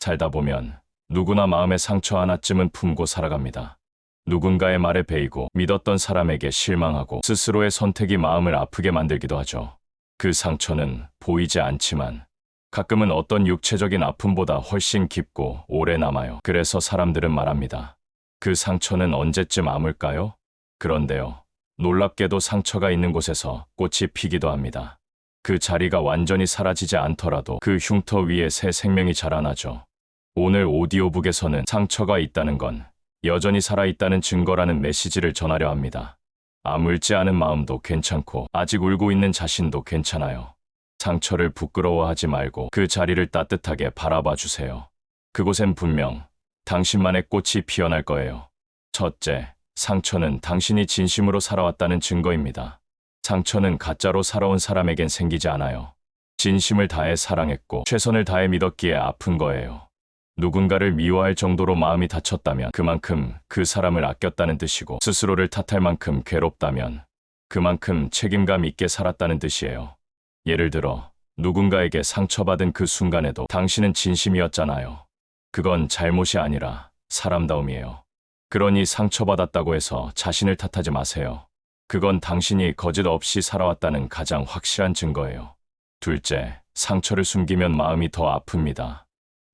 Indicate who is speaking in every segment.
Speaker 1: 살다 보면 누구나 마음의 상처 하나쯤은 품고 살아갑니다. 누군가의 말에 베이고 믿었던 사람에게 실망하고 스스로의 선택이 마음을 아프게 만들기도 하죠. 그 상처는 보이지 않지만 가끔은 어떤 육체적인 아픔보다 훨씬 깊고 오래 남아요. 그래서 사람들은 말합니다. 그 상처는 언제쯤 아물까요? 그런데요. 놀랍게도 상처가 있는 곳에서 꽃이 피기도 합니다. 그 자리가 완전히 사라지지 않더라도 그 흉터 위에 새 생명이 자라나죠. 오늘 오디오북에서는 상처가 있다는 건 여전히 살아있다는 증거라는 메시지를 전하려 합니다. 아물지 않은 마음도 괜찮고 아직 울고 있는 자신도 괜찮아요. 상처를 부끄러워하지 말고 그 자리를 따뜻하게 바라봐 주세요. 그곳엔 분명 당신만의 꽃이 피어날 거예요. 첫째, 상처는 당신이 진심으로 살아왔다는 증거입니다. 상처는 가짜로 살아온 사람에겐 생기지 않아요. 진심을 다해 사랑했고 최선을 다해 믿었기에 아픈 거예요. 누군가를 미워할 정도로 마음이 다쳤다면 그만큼 그 사람을 아꼈다는 뜻이고, 스스로를 탓할 만큼 괴롭다면 그만큼 책임감 있게 살았다는 뜻이에요. 예를 들어 누군가에게 상처받은 그 순간에도 당신은 진심이었잖아요. 그건 잘못이 아니라 사람다움이에요. 그러니 상처받았다고 해서 자신을 탓하지 마세요. 그건 당신이 거짓 없이 살아왔다는 가장 확실한 증거예요. 둘째, 상처를 숨기면 마음이 더 아픕니다.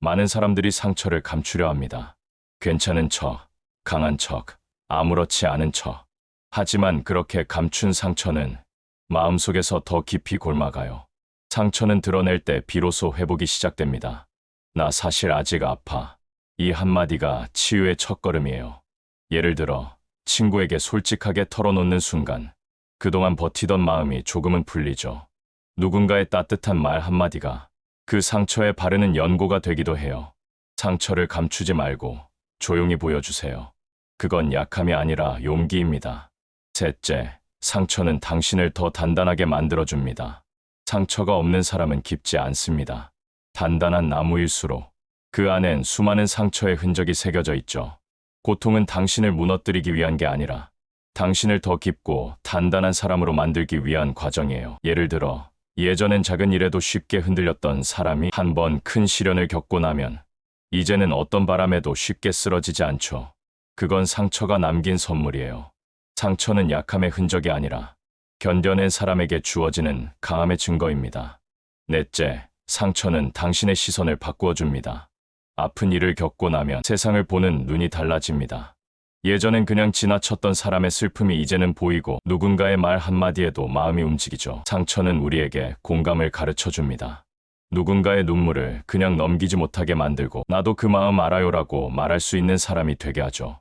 Speaker 1: 많은 사람들이 상처를 감추려 합니다. 괜찮은 척, 강한 척, 아무렇지 않은 척. 하지만 그렇게 감춘 상처는 마음속에서 더 깊이 골마가요. 상처는 드러낼 때 비로소 회복이 시작됩니다. 나 사실 아직 아파. 이 한마디가 치유의 첫걸음이에요. 예를 들어 친구에게 솔직하게 털어놓는 순간 그동안 버티던 마음이 조금은 풀리죠. 누군가의 따뜻한 말 한마디가 그 상처에 바르는 연고가 되기도 해요. 상처를 감추지 말고 조용히 보여주세요. 그건 약함이 아니라 용기입니다. 셋째, 상처는 당신을 더 단단하게 만들어줍니다. 상처가 없는 사람은 깊지 않습니다. 단단한 나무일수록 그 안엔 수많은 상처의 흔적이 새겨져 있죠. 고통은 당신을 무너뜨리기 위한 게 아니라 당신을 더 깊고 단단한 사람으로 만들기 위한 과정이에요. 예를 들어 예전엔 작은 일에도 쉽게 흔들렸던 사람이 한 번 큰 시련을 겪고 나면 이제는 어떤 바람에도 쉽게 쓰러지지 않죠. 그건 상처가 남긴 선물이에요. 상처는 약함의 흔적이 아니라 견뎌낸 사람에게 주어지는 강함의 증거입니다. 넷째, 상처는 당신의 시선을 바꾸어 줍니다. 아픈 일을 겪고 나면 세상을 보는 눈이 달라집니다. 예전엔 그냥 지나쳤던 사람의 슬픔이 이제는 보이고 누군가의 말 한마디에도 마음이 움직이죠. 상처는 우리에게 공감을 가르쳐 줍니다. 누군가의 눈물을 그냥 넘기지 못하게 만들고 나도 그 마음 알아요라고 말할 수 있는 사람이 되게 하죠.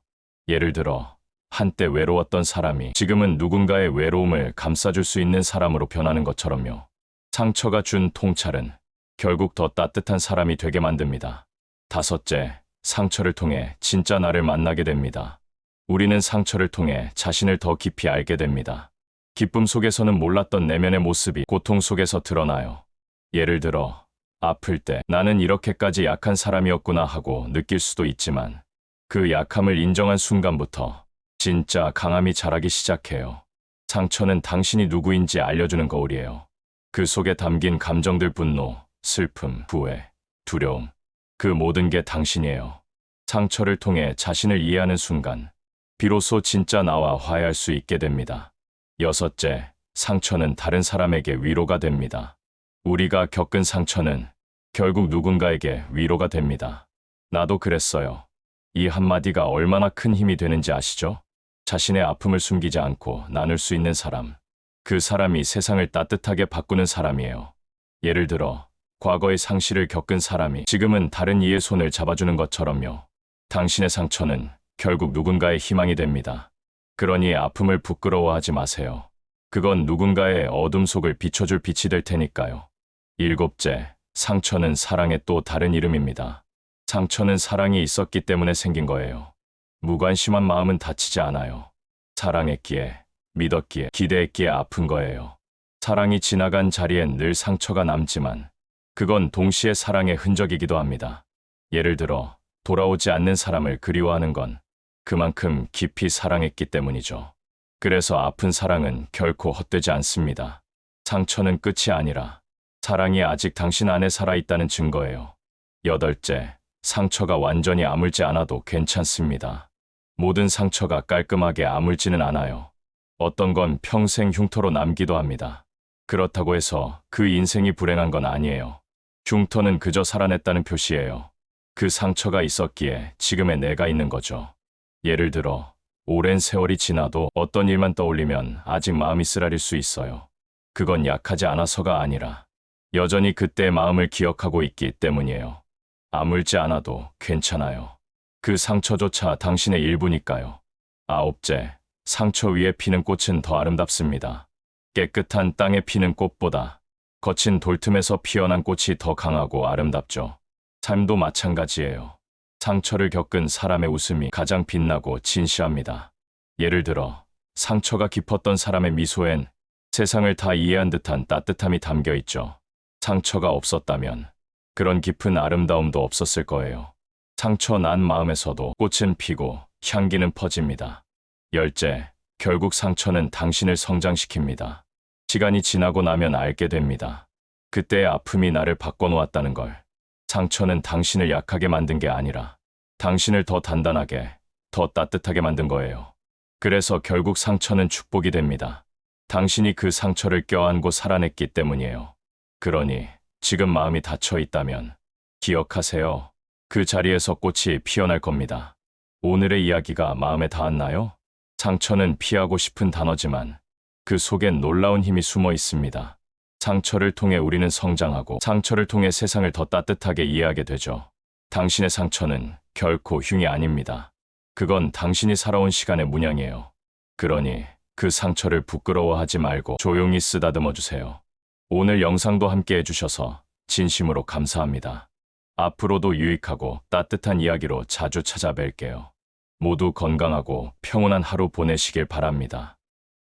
Speaker 1: 예를 들어 한때 외로웠던 사람이 지금은 누군가의 외로움을 감싸줄 수 있는 사람으로 변하는 것처럼요. 상처가 준 통찰은 결국 더 따뜻한 사람이 되게 만듭니다. 다섯째, 상처를 통해 진짜 나를 만나게 됩니다. 우리는 상처를 통해 자신을 더 깊이 알게 됩니다. 기쁨 속에서는 몰랐던 내면의 모습이 고통 속에서 드러나요. 예를 들어 아플 때 나는 이렇게까지 약한 사람이었구나 하고 느낄 수도 있지만 그 약함을 인정한 순간부터 진짜 강함이 자라기 시작해요. 상처는 당신이 누구인지 알려주는 거울이에요. 그 속에 담긴 감정들, 분노, 슬픔, 후회, 두려움, 그 모든 게 당신이에요. 상처를 통해 자신을 이해하는 순간 비로소 진짜 나와 화해할 수 있게 됩니다. 여섯째, 상처는 다른 사람에게 위로가 됩니다. 우리가 겪은 상처는 결국 누군가에게 위로가 됩니다. 나도 그랬어요. 이 한마디가 얼마나 큰 힘이 되는지 아시죠? 자신의 아픔을 숨기지 않고 나눌 수 있는 사람. 그 사람이 세상을 따뜻하게 바꾸는 사람이에요. 예를 들어 과거의 상실을 겪은 사람이 지금은 다른 이의 손을 잡아주는 것처럼요. 당신의 상처는 결국 누군가의 희망이 됩니다. 그러니 아픔을 부끄러워하지 마세요. 그건 누군가의 어둠 속을 비춰줄 빛이 될 테니까요. 일곱째, 상처는 사랑의 또 다른 이름입니다. 상처는 사랑이 있었기 때문에 생긴 거예요. 무관심한 마음은 다치지 않아요. 사랑했기에, 믿었기에, 기대했기에 아픈 거예요. 사랑이 지나간 자리엔 늘 상처가 남지만 그건 동시에 사랑의 흔적이기도 합니다. 예를 들어 돌아오지 않는 사람을 그리워하는 건 그만큼 깊이 사랑했기 때문이죠. 그래서 아픈 사랑은 결코 헛되지 않습니다. 상처는 끝이 아니라 사랑이 아직 당신 안에 살아있다는 증거예요. 여덟째, 상처가 완전히 아물지 않아도 괜찮습니다. 모든 상처가 깔끔하게 아물지는 않아요. 어떤 건 평생 흉터로 남기도 합니다. 그렇다고 해서 그 인생이 불행한 건 아니에요. 흉터는 그저 살아냈다는 표시예요. 그 상처가 있었기에 지금의 내가 있는 거죠. 예를 들어 오랜 세월이 지나도 어떤 일만 떠올리면 아직 마음이 쓰라릴 수 있어요. 그건 약하지 않아서가 아니라 여전히 그때의 마음을 기억하고 있기 때문이에요. 아물지 않아도 괜찮아요. 그 상처조차 당신의 일부니까요. 아홉째, 상처 위에 피는 꽃은 더 아름답습니다. 깨끗한 땅에 피는 꽃보다 거친 돌틈에서 피어난 꽃이 더 강하고 아름답죠. 삶도 마찬가지예요. 상처를 겪은 사람의 웃음이 가장 빛나고 진실합니다. 예를 들어 상처가 깊었던 사람의 미소엔 세상을 다 이해한 듯한 따뜻함이 담겨 있죠. 상처가 없었다면 그런 깊은 아름다움도 없었을 거예요. 상처 난 마음에서도 꽃은 피고 향기는 퍼집니다. 열째, 결국 상처는 당신을 성장시킵니다. 시간이 지나고 나면 알게 됩니다. 그때의 아픔이 나를 바꿔놓았다는 걸. 상처는 당신을 약하게 만든 게 아니라 당신을 더 단단하게, 더 따뜻하게 만든 거예요. 그래서 결국 상처는 축복이 됩니다. 당신이 그 상처를 껴안고 살아냈기 때문이에요. 그러니 지금 마음이 닫혀 있다면 기억하세요. 그 자리에서 꽃이 피어날 겁니다. 오늘의 이야기가 마음에 닿았나요? 상처는 피하고 싶은 단어지만 그 속엔 놀라운 힘이 숨어 있습니다. 상처를 통해 우리는 성장하고 상처를 통해 세상을 더 따뜻하게 이해하게 되죠. 당신의 상처는 결코 흉이 아닙니다. 그건 당신이 살아온 시간의 문양이에요. 그러니 그 상처를 부끄러워하지 말고 조용히 쓰다듬어 주세요. 오늘 영상도 함께 해주셔서 진심으로 감사합니다. 앞으로도 유익하고 따뜻한 이야기로 자주 찾아뵐게요. 모두 건강하고 평온한 하루 보내시길 바랍니다.